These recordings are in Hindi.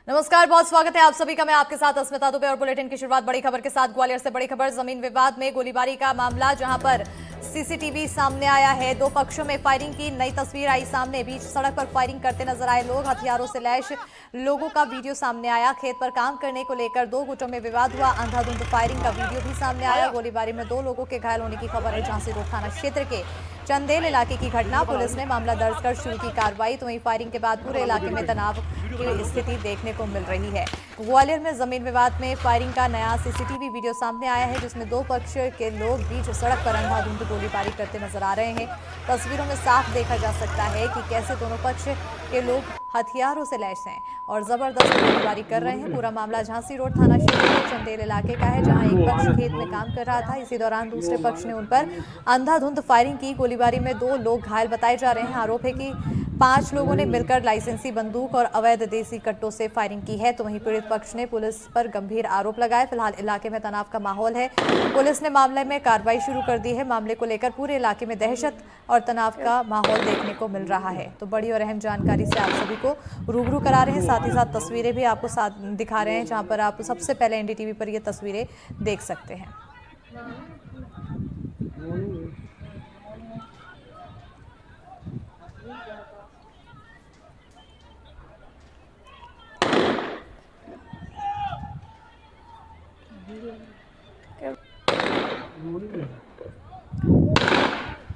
नमस्कार, बहुत स्वागत है आप सभी का। मैं आपके साथ अस्मिता दुबे और बुलेटिन की शुरुआत बड़ी खबर के साथ। ग्वालियर से बड़ी खबर, जमीन विवाद में गोलीबारी का मामला, जहां पर सीसीटीवी सामने आया है। दो पक्षों में फायरिंग की नई तस्वीर आई सामने। बीच सड़क पर फायरिंग करते नजर आए लोग, हथियारों से लैस लोगों का वीडियो सामने आया। खेत पर काम करने को लेकर दो गुटों में विवाद हुआ। अंधाधुंध फायरिंग का वीडियो भी सामने आया। गोलीबारी में दो लोगों के घायल होने की खबर है। झांसी रोड थाना क्षेत्र के चंदेल इलाके की घटना। पुलिस ने मामला दर्ज कर शुरू की कार्रवाई। तो वहीं फायरिंग के बाद पूरे इलाके में तनाव की स्थिति देखने को मिल रही है। ग्वालियर में जमीन विवाद में फायरिंग का नया सीसीटीवी वीडियो सामने आया है, जिसमें दो पक्ष के लोग बीच सड़क पर अंधाधुंध गोलीबारी करते नजर आ रहे हैं। तस्वीरों में साफ देखा जा सकता है कि कैसे दोनों पक्ष के लोग हथियारों से लैस हैं और जबरदस्त गोलीबारी कर रहे हैं। पूरा मामला झांसी रोड थाना क्षेत्र के चंदेल इलाके का है, जहां एक पक्ष खेत में काम कर रहा था। इसी दौरान दूसरे पक्ष ने उन पर अंधाधुंध फायरिंग की। गोलीबारी में दो लोग घायल बताए जा रहे हैं। आरोप है कि 5 लोगों ने मिलकर लाइसेंसी बंदूक और अवैध देसी कट्टों से फायरिंग की है। तो वहीं पीड़ित पक्ष ने पुलिस पर गंभीर आरोप लगाए। फिलहाल इलाके में तनाव का माहौल है। पुलिस ने मामले में कार्रवाई शुरू कर दी है। मामले को लेकर पूरे इलाके में दहशत और तनाव का माहौल देखने को मिल रहा है। तो बड़ी और अहम जानकारी से आप सभी को रूबरू करा रहे हैं। साथ ही साथ तस्वीरें भी आपको साथ दिखा रहे हैं, जहां पर आप सबसे पहले एनडीटीवी पर ये तस्वीरें देख सकते हैं।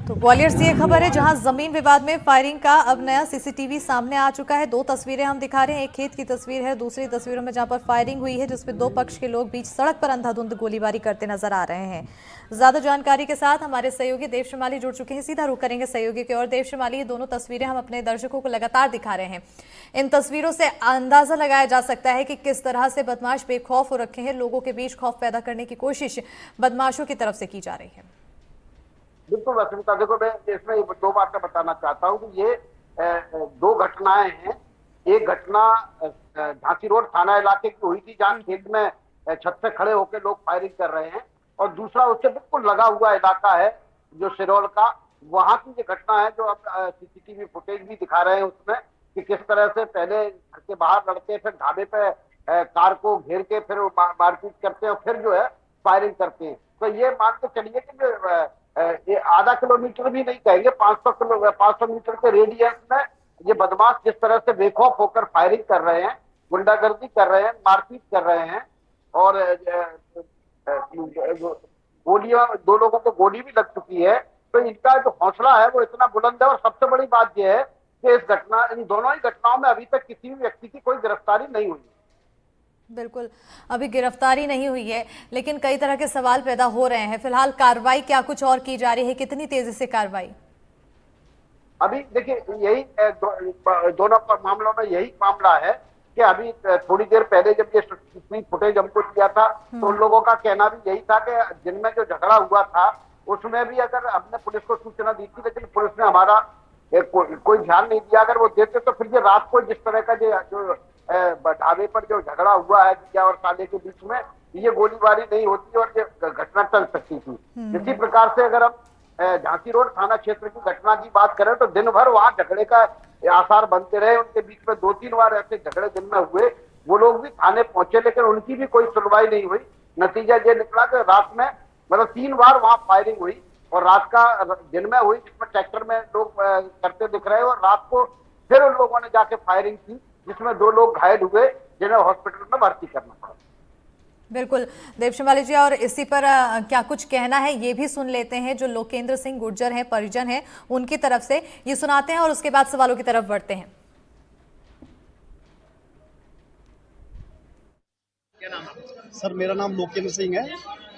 तो ग्वालियर से ये खबर है, जहां जमीन विवाद में फायरिंग का अब नया सीसीटीवी सामने आ चुका है। दो तस्वीरें हम दिखा रहे हैं। एक खेत की तस्वीर है, दूसरी तस्वीरों में जहां पर फायरिंग हुई है, जिसमें दो पक्ष के लोग बीच सड़क पर अंधाधुंध गोलीबारी करते नजर आ रहे हैं। ज्यादा जानकारी के साथ हमारे सहयोगी देव श्रीमाली जुड़ चुके हैं। सीधा रुख करेंगे सहयोगी की ओर। देव श्रीमाली, ये दोनों तस्वीरें हम अपने दर्शकों को लगातार दिखा रहे हैं। इन तस्वीरों से अंदाजा लगाया जा सकता है कि किस तरह से बदमाश बेखौफ हो रखे हैं। लोगों के बीच खौफ पैदा करने की कोशिश बदमाशों की तरफ से की जा रही है। बिल्कुल रश्मिता, देखो मैं इसमें दो बातें बताना चाहता हूँ कि ये दो घटनाएं हैं। एक घटना झांसी रोड थाना इलाके की हुई थी, जहाँ खेत में छत से खड़े होकर लोग फायरिंग कर रहे हैं, और दूसरा उससे बिल्कुल लगा हुआ इलाका है जो सिरोल का, वहां की ये घटना है जो अब सीसीटीवी फुटेज भी दिखा रहे हैं उसमें, कि किस तरह से पहले घर के बाहर लड़के फिर ढाबे पे कार को घेर के फिर मारपीट करते हैं और फिर जो है फायरिंग करते हैं। तो ये मान के चलिए कि ये आधा किलोमीटर भी नहीं कहेंगे, 500 मीटर के रेडियस में ये बदमाश जिस तरह से बेखौफ होकर फायरिंग कर रहे हैं, गुंडागर्दी कर रहे हैं, मारपीट कर रहे हैं, और गोलियां, दो लोगों को गोली भी लग चुकी है। तो इनका जो हौसला है वो इतना बुलंद है। और सबसे बड़ी बात यह है कि इन दोनों ही घटनाओं में अभी तक किसी भी व्यक्ति की कोई गिरफ्तारी नहीं हुई। बिल्कुल, अभी गिरफ्तारी नहीं हुई है, लेकिन कई तरह के सवाल पैदा हो रहे हैं। फिलहाल कार्रवाई क्या कुछ और की जा रही है? कितनी तेजी से कार्रवाई? अभी देखिए, यही दोनों मामलों में यही मामला है कि अभी थोड़ी देर पहले जब ये फुटेज हमको दिया था, तो उन लोगों का कहना भी यही था कि जिनमें जो झगड़ा हुआ था उसमें भी अगर हमने पुलिस को सूचना दी थी, लेकिन पुलिस ने हमारा कोई ध्यान नहीं दिया। अगर वो देते तो फिर ये रात को जिस तरह का जो ढाबे पर जो झगड़ा हुआ है जिया और साले के बीच में, ये गोलीबारी नहीं होती और ये घटना टल सकती थी। इसी प्रकार से अगर हम झांसी रोड थाना क्षेत्र की घटना की बात करें तो दिन भर वहां झगड़े का आसार बनते रहे। उनके बीच में 2-3 बार ऐसे झगड़े दिन में हुए। वो लोग भी थाने पहुंचे, लेकिन उनकी भी कोई सुनवाई नहीं हुई। नतीजा ये निकला कि रात में मतलब 3 बार वहां फायरिंग हुई, और रात का दिन में हुई जिसमें ट्रैक्टर में लोग करते दिख रहे हैं, और रात को फिर उन लोगों ने जाके फायरिंग की, जिसमें 2 लोग घायल हुए जिन्हें हॉस्पिटल में भर्ती करना पड़ा। बिल्कुल देव श्रीमाली जी, और इसी पर क्या कुछ कहना है ये भी सुन लेते हैं। जो लोकेंद्र सिंह गुर्जर हैं, परिजन हैं, उनकी तरफ से ये सुनाते हैं और उसके बाद सवालों की तरफ बढ़ते हैं। क्या नाम है? सर मेरा नाम लोकेंद्र सिंह है,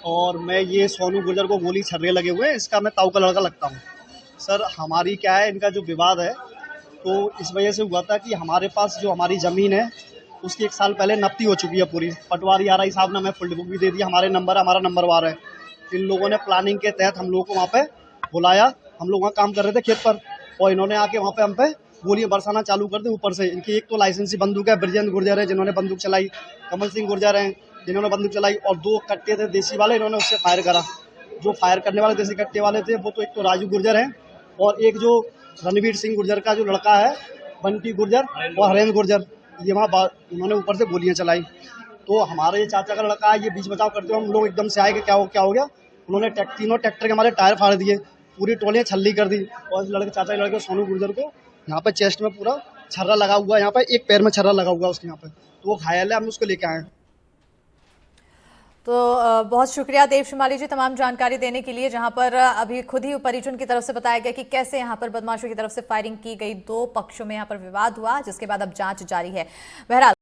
और मैं ये सोनू गुर्जर को गोली छर्रे लगे हुए हैं, इसका मैं ताऊ का लड़का लगता हूँ। सर हमारी क्या है, इनका जो विवाद है तो इस वजह से हुआ था कि हमारे पास जो हमारी ज़मीन है उसकी 1 साल पहले नफ्ती हो चुकी है पूरी। पटवारी आरआई साहब ने हमें फुल बुक भी दे दिया, हमारा नंबरवार है। इन लोगों ने प्लानिंग के तहत हम लोगों को वहाँ पे बुलाया। हम लोग वहाँ काम कर रहे थे खेत पर, और इन्होंने आके वहाँ पे हम पे गोलियां बरसाना चालू कर दी ऊपर से। इनकी एक तो लाइसेंसी बंदूक है, ब्रजेंद्र गुर्जर है जिन्होंने बंदूक चलाई, कमल सिंह गुर्जर हैं जिन्होंने बंदूक चलाई, और 2 कट्टे थे देसी वाले, इन्होंने उससे फायर करा। जो फायर करने वाले देसी कट्टे वाले थे वो तो एक तो राजू गुर्जर है, और एक जो रणवीर सिंह गुर्जर का जो लड़का है बंटी गुर्जर और हरेंद्र गुर्जर, ये उन्होंने ऊपर से गोलियां चलाई। तो हमारे ये चाचा का लड़का है, ये बीच बचाव करते हुए हम लोग एकदम से आए कि क्या हो गया। उन्होंने तीनों ट्रैक्टर के हमारे टायर फाड़ दिए, पूरी टोलियां छल्ली कर दी। और चाचा के लड़के सोनू गुर्जर को यहाँ पे चेस्ट में पूरा छर्रा लगा हुआ है, यहाँ पे एक पैर में छर्रा लगा हुआ है उसके यहाँ पे, तो वो घायल है, हम उसको लेके आए। तो बहुत शुक्रिया देव शिमाली जी तमाम जानकारी देने के लिए, जहां पर अभी खुद ही परिजन की तरफ से बताया गया कि कैसे यहां पर बदमाशों की तरफ से फायरिंग की गई, दो पक्षों में यहां पर विवाद हुआ, जिसके बाद अब जांच जारी है। बहरहाल